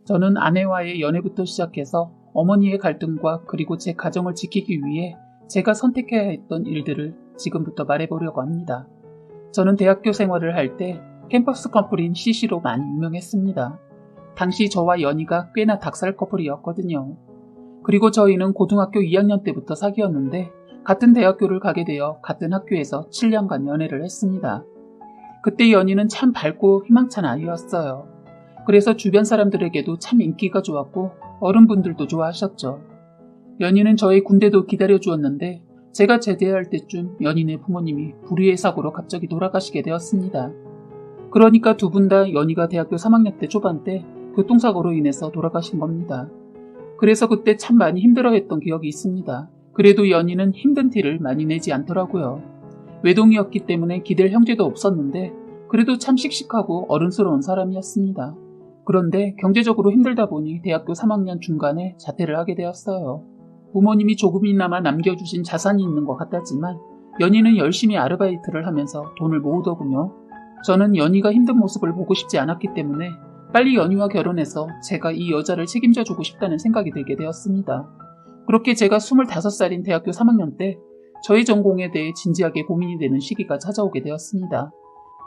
저는 아내와의 연애부터 시작해서 어머니의 갈등과 그리고 제 가정을 지키기 위해 제가 선택해야 했던 일들을 지금부터 말해보려고 합니다. 저는 대학교 생활을 할 때 캠퍼스 커플인 CC로 많이 유명했습니다. 당시 저와 연희가 꽤나 닭살 커플이었거든요. 그리고 저희는 고등학교 2학년 때부터 사귀었는데 같은 대학교를 가게 되어 같은 학교에서 7년간 연애를 했습니다. 그때 연희는 참 밝고 희망찬 아이였어요. 그래서 주변 사람들에게도 참 인기가 좋았고 어른분들도 좋아하셨죠. 연희는 저의 군대도 기다려주었는데 제가 제대할 때쯤 연희네 부모님이 불의의 사고로 갑자기 돌아가시게 되었습니다. 그러니까 두 분 다 연희가 대학교 3학년 때 초반 때 교통사고로 인해서 돌아가신 겁니다. 그래서 그때 참 많이 힘들어했던 기억이 있습니다. 그래도 연희는 힘든 티를 많이 내지 않더라고요. 외동이었기 때문에 기댈 형제도 없었는데 그래도 참 씩씩하고 어른스러운 사람이었습니다. 그런데 경제적으로 힘들다 보니 대학교 3학년 중간에 자퇴를 하게 되었어요. 부모님이 조금이나마 남겨주신 자산이 있는 것 같았지만 연희는 열심히 아르바이트를 하면서 돈을 모으더군요. 저는 연희가 힘든 모습을 보고 싶지 않았기 때문에 빨리 연희와 결혼해서 제가 이 여자를 책임져주고 싶다는 생각이 들게 되었습니다. 그렇게 제가 25살인 대학교 3학년 때 저의 전공에 대해 진지하게 고민이 되는 시기가 찾아오게 되었습니다.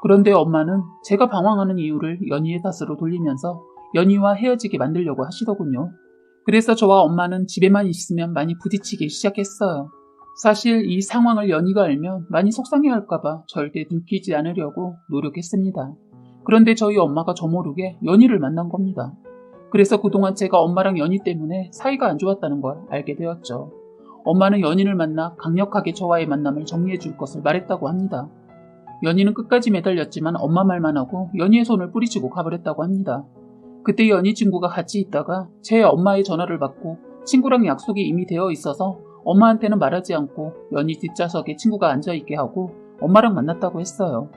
그런데 엄마는 제가 방황하는 이유를 연희의 탓으로 돌리면서 연희와 헤어지게 만들려고 하시더군요. 그래서 저와 엄마는 집에만 있으면 많이 부딪히기 시작했어요. 사실 이 상황을 연희가 알면 많이 속상해할까봐 절대 들키지 않으려고 노력했습니다. 그런데 저희 엄마가 저 모르게 연희를 만난 겁니다. 그래서 그동안 제가 엄마랑 연희 때문에 사이가 안 좋았다는 걸 알게 되었죠. 엄마는 연희를 만나 강력하게 저와의 만남을 정리해 줄 것을 말했다고 합니다. 연희는 끝까지 매달렸지만 엄마 말만 하고 연희의 손을 뿌리치고 가버렸다고 합니다. 그때 연희 친구가 같이 있다가 제 엄마의 전화를 받고 친구랑 약속이 이미 되어 있어서 엄마한테는 말하지 않고 연희 뒷좌석에 친구가 앉아있게 하고 엄마랑 만났다고 했어요.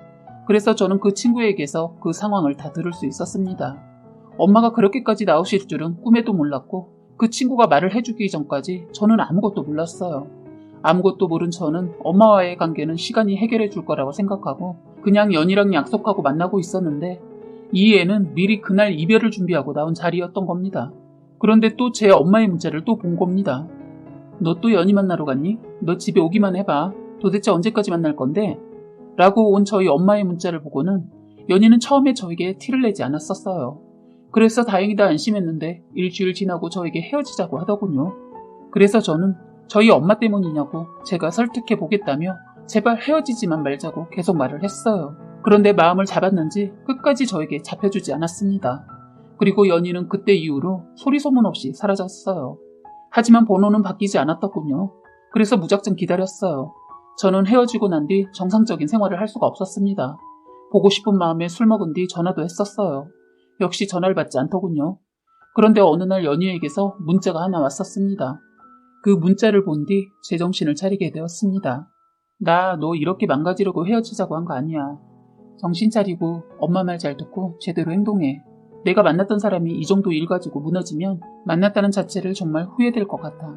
그래서 저는 그 친구에게서 그 상황을 다 들을 수 있었습니다. 엄마가 그렇게까지 나오실 줄은 꿈에도 몰랐고 그 친구가 말을 해주기 전까지 저는 아무것도 몰랐어요. 아무것도 모른 저는 엄마와의 관계는 시간이 해결해 줄 거라고 생각하고 그냥 연희랑 약속하고 만나고 있었는데 이 애는 미리 그날 이별을 준비하고 나온 자리였던 겁니다. 그런데 또 제 엄마의 문자를 또 본 겁니다. 너 또 연희 만나러 갔니? 너 집에 오기만 해봐. 도대체 언제까지 만날 건데? 라고 온 저희 엄마의 문자를 보고는 연희는 처음에 저에게 티를 내지 않았었어요. 그래서 다행이다 안심했는데 일주일 지나고 저에게 헤어지자고 하더군요. 그래서 저는 저희 엄마 때문이냐고 제가 설득해 보겠다며 제발 헤어지지만 말자고 계속 말을 했어요. 그런데 마음을 잡았는지 끝까지 저에게 잡혀주지 않았습니다. 그리고 연희는 그때 이후로 소리 소문 없이 사라졌어요. 하지만 번호는 바뀌지 않았더군요. 그래서 무작정 기다렸어요. 저는 헤어지고 난 뒤 정상적인 생활을 할 수가 없었습니다. 보고 싶은 마음에 술 먹은 뒤 전화도 했었어요. 역시 전화를 받지 않더군요. 그런데 어느 날 연희에게서 문자가 하나 왔었습니다. 그 문자를 본 뒤 제정신을 차리게 되었습니다. 나 너 이렇게 망가지려고 헤어지자고 한 거 아니야. 정신 차리고 엄마 말 잘 듣고 제대로 행동해. 내가 만났던 사람이 이 정도 일 가지고 무너지면 만났다는 자체를 정말 후회될 것 같아.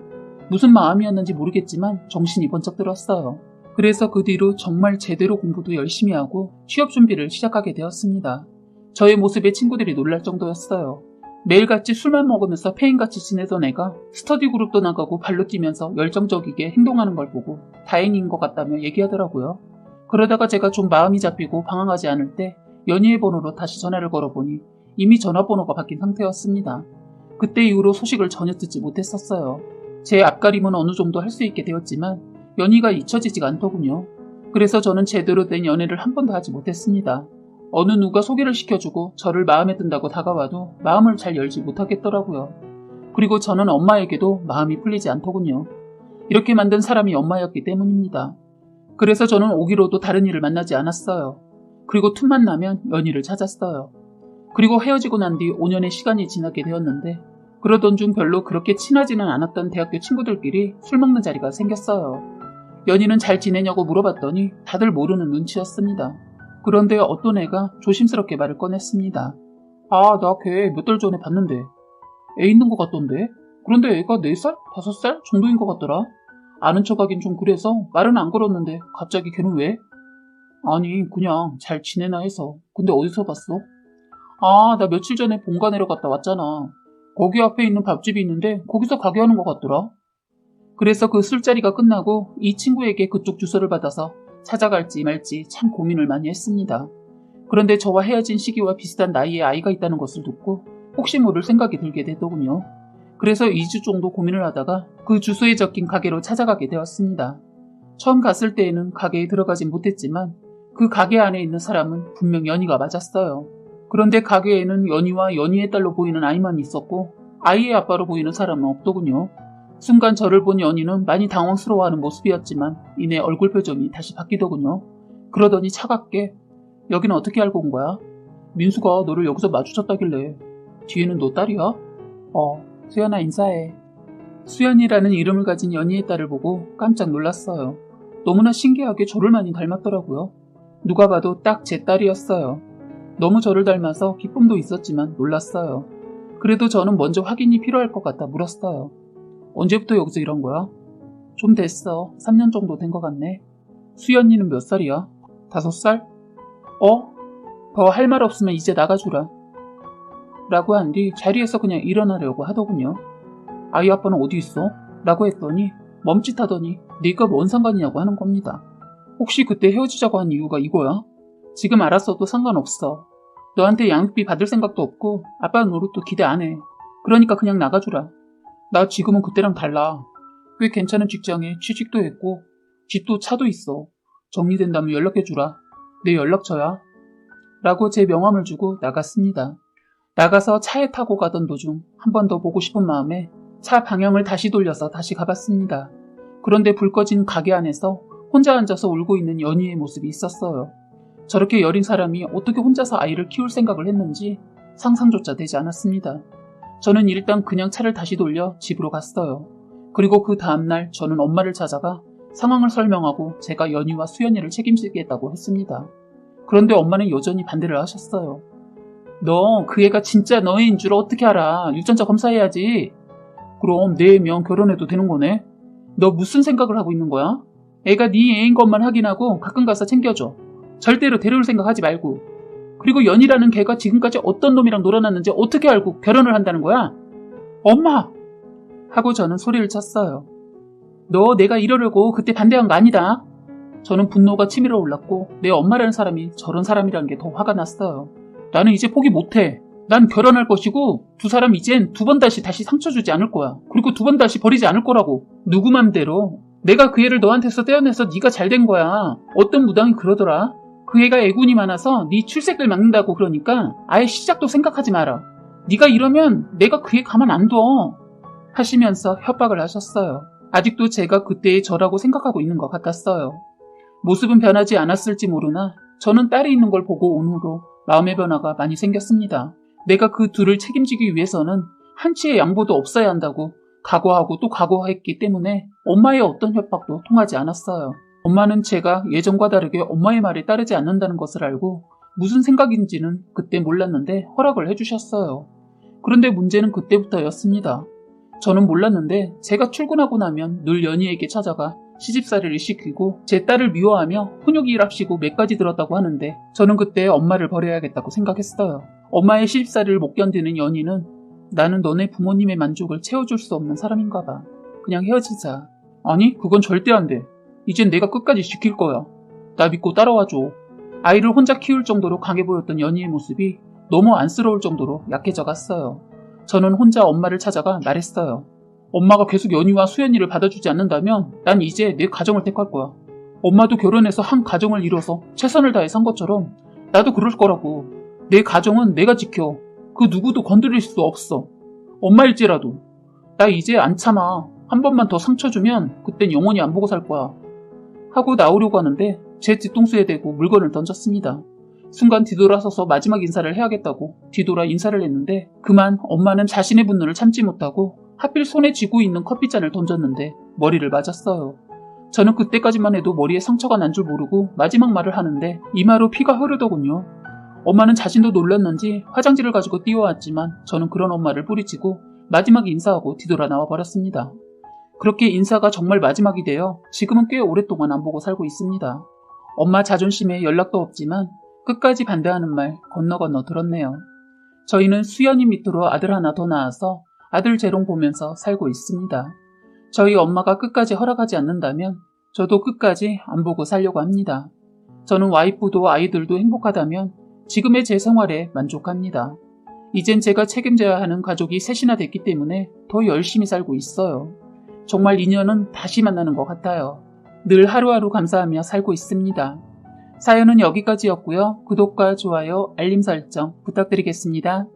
무슨 마음이었는지 모르겠지만 정신이 번쩍 들었어요. 그래서 그 뒤로 정말 제대로 공부도 열심히 하고 취업 준비를 시작하게 되었습니다. 저의 모습에 친구들이 놀랄 정도였어요. 매일같이 술만 먹으면서 페인같이 지내던 애가 스터디 그룹도 나가고 발로 뛰면서 열정적이게 행동하는 걸 보고 다행인 것 같다며 얘기하더라고요. 그러다가 제가 좀 마음이 잡히고 방황하지 않을 때 연희의 번호로 다시 전화를 걸어보니 이미 전화번호가 바뀐 상태였습니다. 그때 이후로 소식을 전혀 듣지 못했었어요. 제 앞가림은 어느 정도 할 수 있게 되었지만 연희가 잊혀지지가 않더군요. 그래서 저는 제대로 된 연애를 한 번도 하지 못했습니다. 어느 누가 소개를 시켜주고 저를 마음에 든다고 다가와도 마음을 잘 열지 못하겠더라고요. 그리고 저는 엄마에게도 마음이 풀리지 않더군요. 이렇게 만든 사람이 엄마였기 때문입니다. 그래서 저는 오기로도 다른 일을 만나지 않았어요. 그리고 틈만 나면 연희를 찾았어요. 그리고 헤어지고 난 뒤 5년의 시간이 지나게 되었는데 그러던 중 별로 그렇게 친하지는 않았던 대학교 친구들끼리 술 먹는 자리가 생겼어요. 연희는 잘 지내냐고 물어봤더니 다들 모르는 눈치였습니다. 그런데 어떤 애가 조심스럽게 말을 꺼냈습니다. 아, 나 걔 몇 달 전에 봤는데. 애 있는 것 같던데? 그런데 애가 4살? 5살 정도인 것 같더라. 아는 척하긴 좀 그래서 말은 안 걸었는데 갑자기 걔는 왜? 아니, 그냥 잘 지내나 해서. 근데 어디서 봤어? 아, 나 며칠 전에 본가 내려갔다 왔잖아. 거기 앞에 있는 밥집이 있는데 거기서 가게 하는 것 같더라. 그래서 그 술자리가 끝나고 이 친구에게 그쪽 주소를 받아서 찾아갈지 말지 참 고민을 많이 했습니다. 그런데 저와 헤어진 시기와 비슷한 나이에 아이가 있다는 것을 듣고 혹시 모를 생각이 들게 되더군요. 그래서 2주 정도 고민을 하다가 그 주소에 적힌 가게로 찾아가게 되었습니다. 처음 갔을 때에는 가게에 들어가진 못했지만 그 가게 안에 있는 사람은 분명 연희가 맞았어요. 그런데 가게에는 연희와 연희의 딸로 보이는 아이만 있었고 아이의 아빠로 보이는 사람은 없더군요. 순간 저를 본 연희는 많이 당황스러워하는 모습이었지만 이내 얼굴 표정이 다시 바뀌더군요. 그러더니 차갑게 여기는 어떻게 알고 온 거야? 민수가 너를 여기서 마주쳤다길래. 뒤에는 너 딸이야? 수연아 인사해. 수연이라는 이름을 가진 연희의 딸을 보고 깜짝 놀랐어요. 너무나 신기하게 저를 많이 닮았더라고요. 누가 봐도 딱 제 딸이었어요. 너무 저를 닮아서 기쁨도 있었지만 놀랐어요. 그래도 저는 먼저 확인이 필요할 것 같아 물었어요. 언제부터 여기서 일한 거야? 좀 됐어. 3년 정도 된 것 같네. 수연이는 몇 살이야? 5살? 더 할 말 없으면 이제 나가주라. 라고 한 뒤 자리에서 그냥 일어나려고 하더군요. 아이 아빠는 어디 있어? 라고 했더니 멈칫하더니 네가 뭔 상관이냐고 하는 겁니다. 혹시 그때 헤어지자고 한 이유가 이거야? 지금 알았어도 상관없어. 너한테 양육비 받을 생각도 없고 아빠 노릇도 기대 안 해. 그러니까 그냥 나가주라. 나 지금은 그때랑 달라. 꽤 괜찮은 직장에 취직도 했고 집도 차도 있어. 정리된다면 연락해주라. 내 연락처야. 라고 제 명함을 주고 나갔습니다. 나가서 차에 타고 가던 도중 한 번 더 보고 싶은 마음에 차 방향을 다시 돌려서 다시 가봤습니다. 그런데 불 꺼진 가게 안에서 혼자 앉아서 울고 있는 연희의 모습이 있었어요. 저렇게 여린 사람이 어떻게 혼자서 아이를 키울 생각을 했는지 상상조차 되지 않았습니다. 저는 일단 그냥 차를 다시 돌려 집으로 갔어요. 그리고 그 다음날 저는 엄마를 찾아가 상황을 설명하고 제가 연희와 수연이를 책임지겠다고 했습니다. 그런데 엄마는 여전히 반대를 하셨어요. 너 그 애가 진짜 너애인 줄 어떻게 알아? 유전자 검사해야지. 그럼 내 애면 결혼해도 되는 거네? 너 무슨 생각을 하고 있는 거야? 애가 네 애인 것만 확인하고 가끔 가서 챙겨줘. 절대로 데려올 생각하지 말고. 그리고 연희라는 걔가 지금까지 어떤 놈이랑 놀아놨는지 어떻게 알고 결혼을 한다는 거야? 엄마! 하고 저는 소리를 쳤어요. 너 내가 이러려고 그때 반대한 거 아니다. 저는 분노가 치밀어 올랐고 내 엄마라는 사람이 저런 사람이라는 게 더 화가 났어요. 나는 이제 포기 못해. 난 결혼할 것이고 두 사람 이젠 두 번 다시 상처 주지 않을 거야. 그리고 두 번 다시 버리지 않을 거라고. 누구 맘대로. 내가 그 애를 너한테서 떼어내서 네가 잘 된 거야. 어떤 무당이 그러더라. 그 애가 애군이 많아서 네 출생을 막는다고 그러니까 아예 시작도 생각하지 마라. 네가 이러면 내가 그 애 가만 안 둬. 하시면서 협박을 하셨어요. 아직도 제가 그때의 저라고 생각하고 있는 것 같았어요. 모습은 변하지 않았을지 모르나 저는 딸이 있는 걸 보고 온 후로 마음의 변화가 많이 생겼습니다. 내가 그 둘을 책임지기 위해서는 한치의 양보도 없어야 한다고 각오하고 또 각오했기 때문에 엄마의 어떤 협박도 통하지 않았어요. 엄마는 제가 예전과 다르게 엄마의 말에 따르지 않는다는 것을 알고 무슨 생각인지는 그때 몰랐는데 허락을 해주셨어요. 그런데 문제는 그때부터였습니다. 저는 몰랐는데 제가 출근하고 나면 늘 연희에게 찾아가 시집살이를 시키고 제 딸을 미워하며 훈육일합시고 매까지 들었다고 하는데 저는 그때 엄마를 버려야겠다고 생각했어요. 엄마의 시집살이를 못 견디는 연희는 나는 너네 부모님의 만족을 채워줄 수 없는 사람인가 봐. 그냥 헤어지자. 아니 그건 절대 안 돼. 이젠 내가 끝까지 지킬 거야. 나 믿고 따라와줘. 아이를 혼자 키울 정도로 강해 보였던 연희의 모습이 너무 안쓰러울 정도로 약해져 갔어요. 저는 혼자 엄마를 찾아가 말했어요. 엄마가 계속 연희와 수연이를 받아주지 않는다면 난 이제 내 가정을 택할 거야. 엄마도 결혼해서 한 가정을 이뤄서 최선을 다해 산 것처럼 나도 그럴 거라고. 내 가정은 내가 지켜. 그 누구도 건드릴 수 없어. 엄마일지라도. 나 이제 안 참아. 한 번만 더 상처 주면 그땐 영원히 안 보고 살 거야. 하고 나오려고 하는데 제 뒤통수에 대고 물건을 던졌습니다. 순간 뒤돌아서서 마지막 인사를 해야겠다고 뒤돌아 인사를 했는데 그만 엄마는 자신의 분노를 참지 못하고 하필 손에 쥐고 있는 커피잔을 던졌는데 머리를 맞았어요. 저는 그때까지만 해도 머리에 상처가 난 줄 모르고 마지막 말을 하는데 이마로 피가 흐르더군요. 엄마는 자신도 놀랐는지 화장지를 가지고 뛰어왔지만 저는 그런 엄마를 뿌리치고 마지막 인사하고 뒤돌아 나와버렸습니다. 그렇게 인사가 정말 마지막이 되어 지금은 꽤 오랫동안 안 보고 살고 있습니다. 엄마 자존심에 연락도 없지만 끝까지 반대하는 말 건너 들었네요. 저희는 수연이 밑으로 아들 하나 더 낳아서 아들 재롱 보면서 살고 있습니다. 저희 엄마가 끝까지 허락하지 않는다면 저도 끝까지 안 보고 살려고 합니다. 저는 와이프도 아이들도 행복하다면 지금의 제 생활에 만족합니다. 이젠 제가 책임져야 하는 가족이 셋이나 됐기 때문에 더 열심히 살고 있어요. 정말 인연은 다시 만나는 것 같아요. 늘 하루하루 감사하며 살고 있습니다. 사연은 여기까지였고요. 구독과 좋아요, 알림 설정 부탁드리겠습니다.